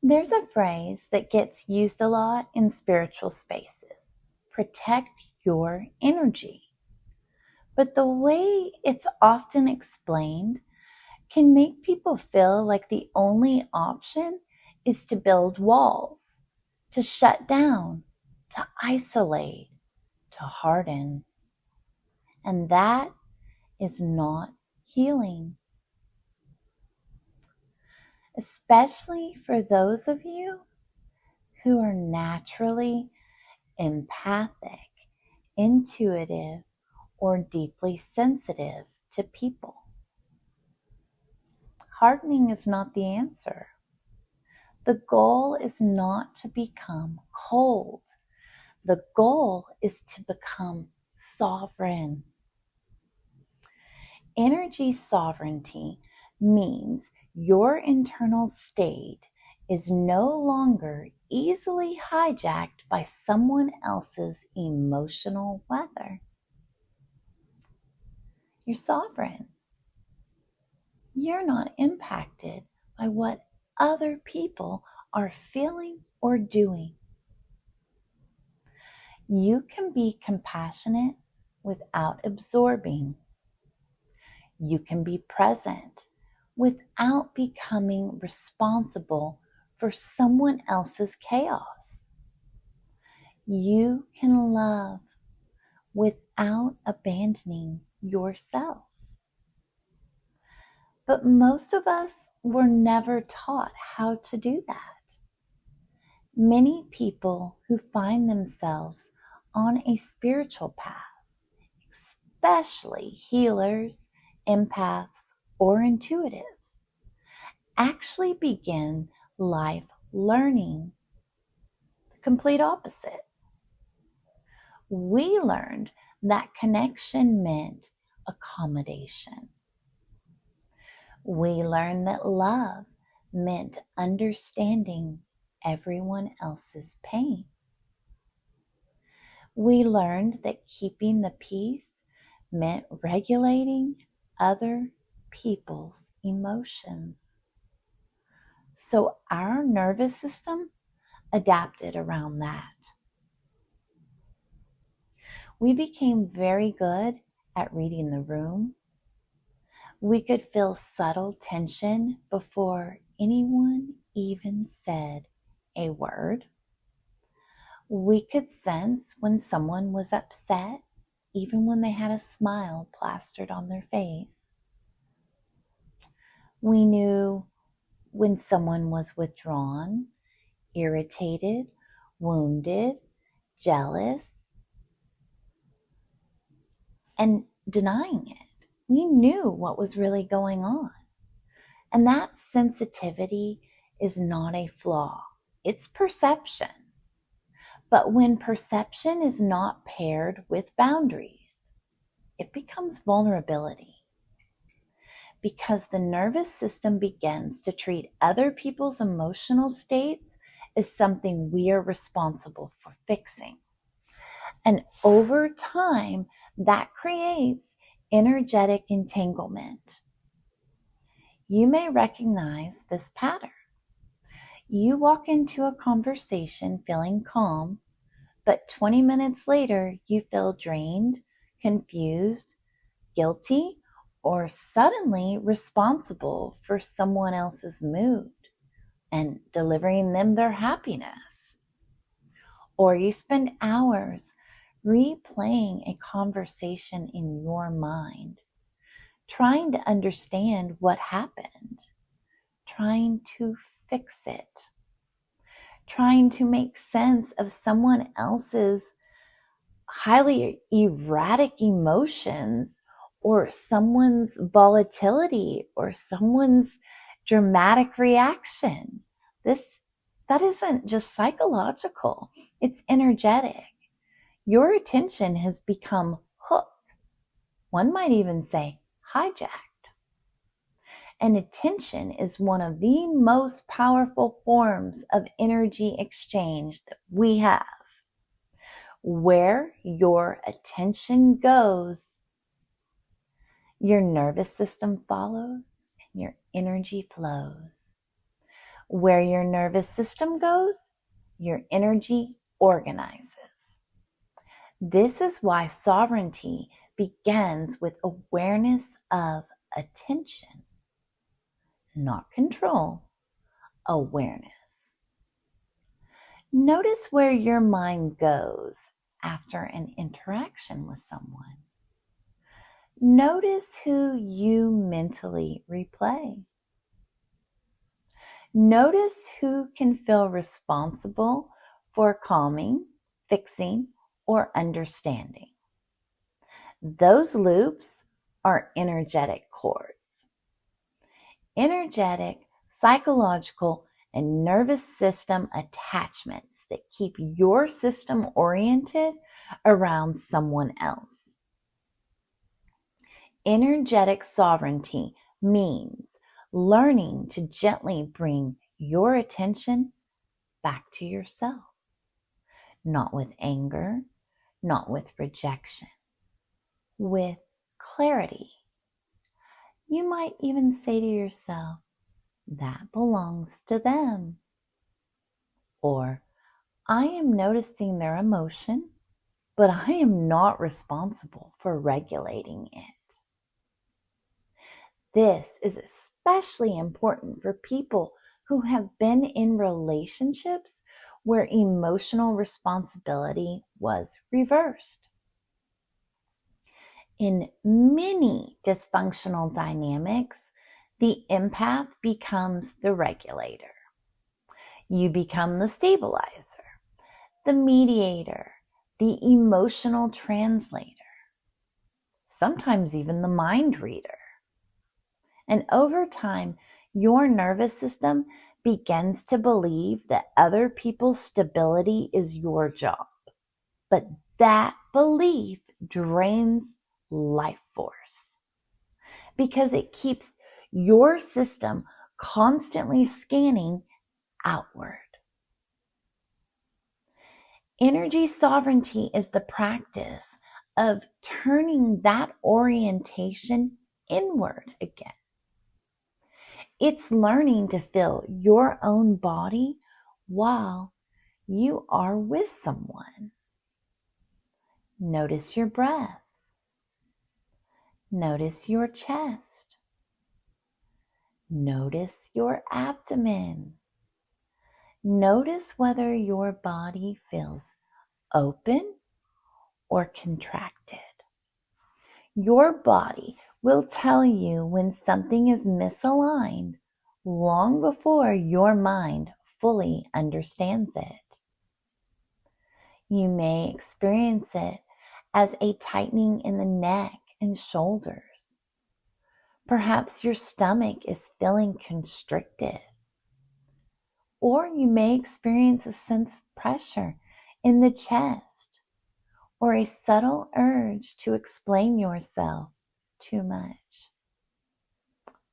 There's a phrase that gets used a lot in spiritual spaces: protect your energy. But the way it's often explained can make people feel like the only option is to build walls, to shut down, to isolate, to harden. And that is not healing. Especially for those of you who are naturally empathic, intuitive, or deeply sensitive to people. Hardening is not the answer. The goal is not to become cold. The goal is to become sovereign. Energy sovereignty means your internal state is no longer easily hijacked by someone else's emotional weather. You're sovereign. You're not impacted by what other people are feeling or doing. You can be compassionate without absorbing. You can be present without becoming responsible for someone else's chaos. You can love without abandoning yourself. But most of us were never taught how to do that. Many people who find themselves on a spiritual path, especially healers, empaths, or intuitives, actually begin life learning the complete opposite. We learned that connection meant accommodation. We learned that love meant understanding everyone else's pain. We learned that keeping the peace meant regulating other people's emotions. So our nervous system adapted around that. We became very good at reading the room. We could feel subtle tension before anyone even said a word. We could sense when someone was upset, even when they had a smile plastered on their face. We knew when someone was withdrawn, irritated, wounded, jealous, and denying it. We knew what was really going on. And that sensitivity is not a flaw. It's perception. But when perception is not paired with boundaries, it becomes vulnerability. Because the nervous system begins to treat other people's emotional states as something we are responsible for fixing. And over time, that creates energetic entanglement. You may recognize this pattern. You walk into a conversation feeling calm, but 20 minutes later, you feel drained, confused, guilty, or suddenly responsible for someone else's mood and delivering them their happiness. Or you spend hours replaying a conversation in your mind, trying to understand what happened, trying to fix it, trying to make sense of someone else's highly erratic emotions, or someone's volatility, or someone's dramatic reaction. That isn't just psychological, it's energetic. Your attention has become hooked. One might even say hijacked. And attention is one of the most powerful forms of energy exchange that we have. Where your attention goes, Your nervous system follows and your energy flows. Where your nervous system goes, your energy organizes. This is why sovereignty begins with awareness of attention, not control, awareness. Notice where your mind goes after an interaction with someone. Notice who you mentally replay. Notice who can feel responsible for calming, fixing, or understanding. Those loops are energetic cords. Energetic, psychological, and nervous system attachments that keep your system oriented around someone else. Energetic sovereignty means learning to gently bring your attention back to yourself. Not with anger, not with rejection, with clarity. You might even say to yourself, that belongs to them. Or, I am noticing their emotion, but I am not responsible for regulating it. This is especially important for people who have been in relationships where emotional responsibility was reversed. In many dysfunctional dynamics, the empath becomes the regulator. You become the stabilizer, the mediator, the emotional translator, sometimes even the mind reader. And over time, your nervous system begins to believe that other people's stability is your job. But that belief drains life force because it keeps your system constantly scanning outward. Energy sovereignty is the practice of turning that orientation inward again. It's learning to feel your own body while you are with someone. Notice your breath. Notice your chest. Notice your abdomen. Notice whether your body feels open or contracted. Your body will tell you when something is misaligned long before your mind fully understands it. You may experience it as a tightening in the neck and shoulders. Perhaps your stomach is feeling constricted. Or you may experience a sense of pressure in the chest or a subtle urge to explain yourself too much.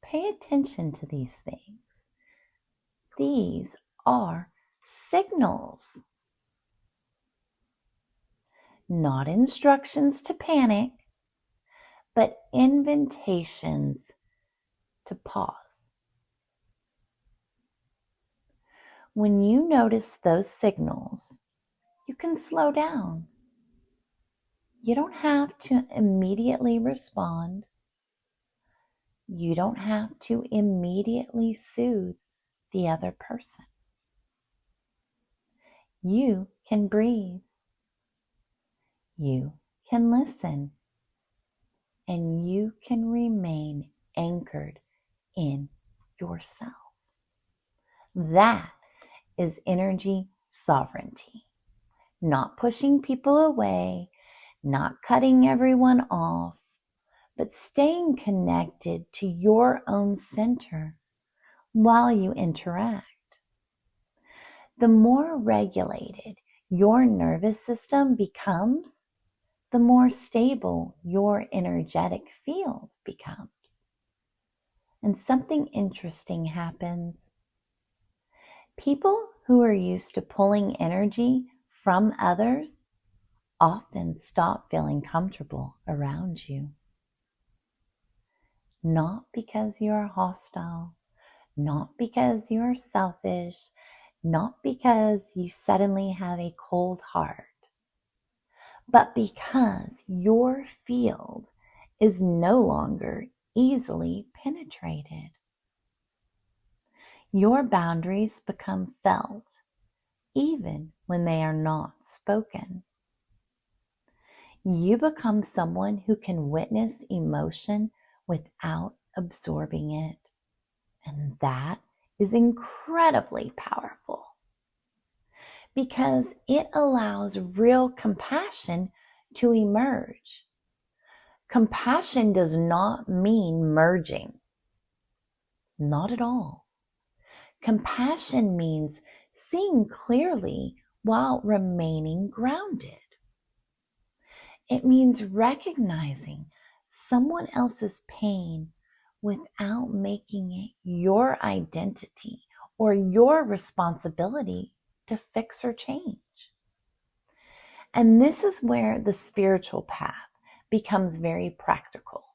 Pay attention to these things. These are signals, not instructions to panic, but invitations to pause. When you notice those signals, you can slow down. You don't have to immediately respond. You don't have to immediately soothe the other person. You can breathe. You can listen. And you can remain anchored in yourself. That is energy sovereignty. Not pushing people away, not cutting everyone off, but staying connected to your own center while you interact. The more regulated your nervous system becomes, the more stable your energetic field becomes. And something interesting happens. People who are used to pulling energy from others often stop feeling comfortable around you. not because you're hostile, not because you're selfish, not because you suddenly have a cold heart, but because your field is no longer easily penetrated. Your boundaries become felt even when they are not spoken. You become someone who can witness emotion without absorbing it. And that is incredibly powerful because it allows real compassion to emerge. Compassion does not mean merging. Not at all. Compassion means seeing clearly while remaining grounded. It means recognizing someone else's pain without making it your identity or your responsibility to fix or change. And this is where the spiritual path becomes very practical.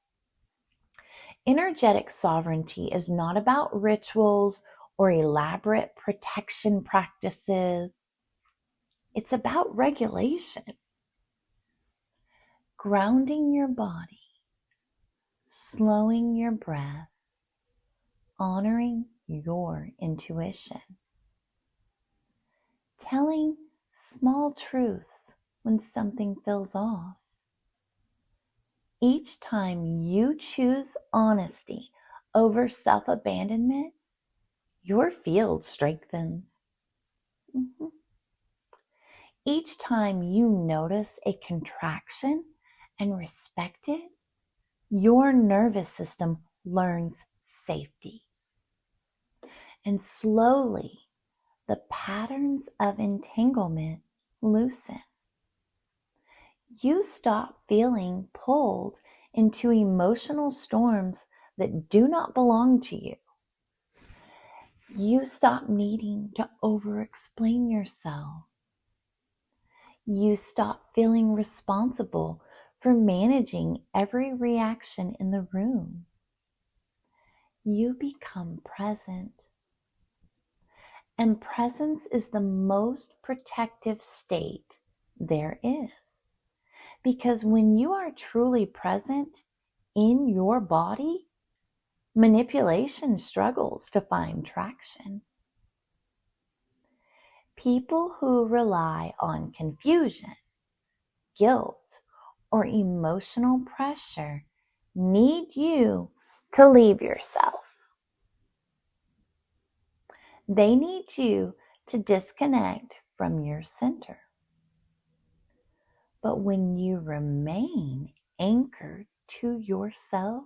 Energetic sovereignty is not about rituals or elaborate protection practices. It's about regulation. Grounding your body, slowing your breath, honoring your intuition, telling small truths when something feels off. Each time you choose honesty over self-abandonment, your field strengthens. Each time you notice a contraction and respect it, your nervous system learns safety. And slowly, the patterns of entanglement loosen. You stop feeling pulled into emotional storms that do not belong to you. You stop needing to over-explain yourself. You stop feeling responsible for managing every reaction in the room. You become present. And presence is the most protective state there is. Because when you are truly present in your body, manipulation struggles to find traction. People who rely on confusion, guilt, or emotional pressure need you to leave yourself. They need you to disconnect from your center. But when you remain anchored to yourself,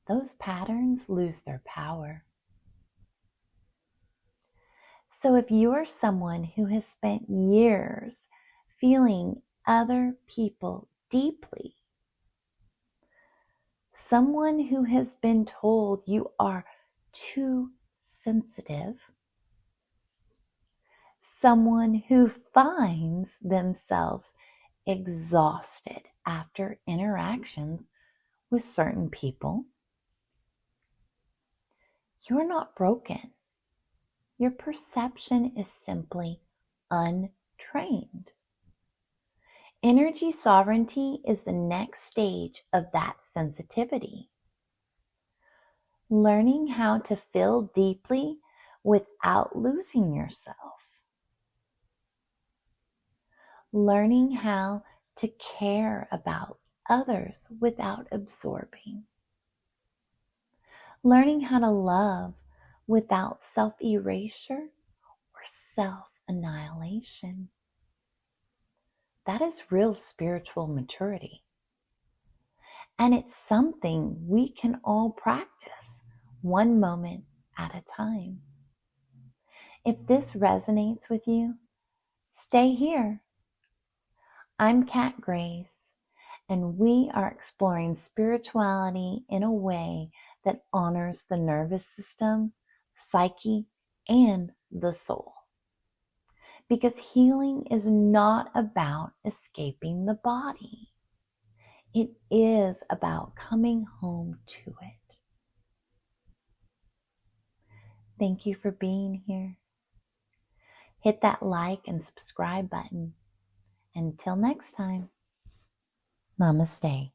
those patterns lose their power. So if you are someone who has spent years feeling other people deeply, someone who has been told you are too sensitive, someone who finds themselves exhausted after interactions with certain people, you're not broken. Your perception is simply untrained. Energy sovereignty is the next stage of that sensitivity. Learning how to feel deeply without losing yourself. Learning how to care about others without absorbing. Learning how to love without self-erasure or self-annihilation. That is real spiritual maturity. And it's something we can all practice one moment at a time. If this resonates with you, stay here. I'm Kat Grace, and we are exploring spirituality in a way that honors the nervous system, psyche, and the soul. Because healing is not about escaping the body. It is about coming home to it. Thank you for being here. Hit that like and subscribe button. Until next time, namaste.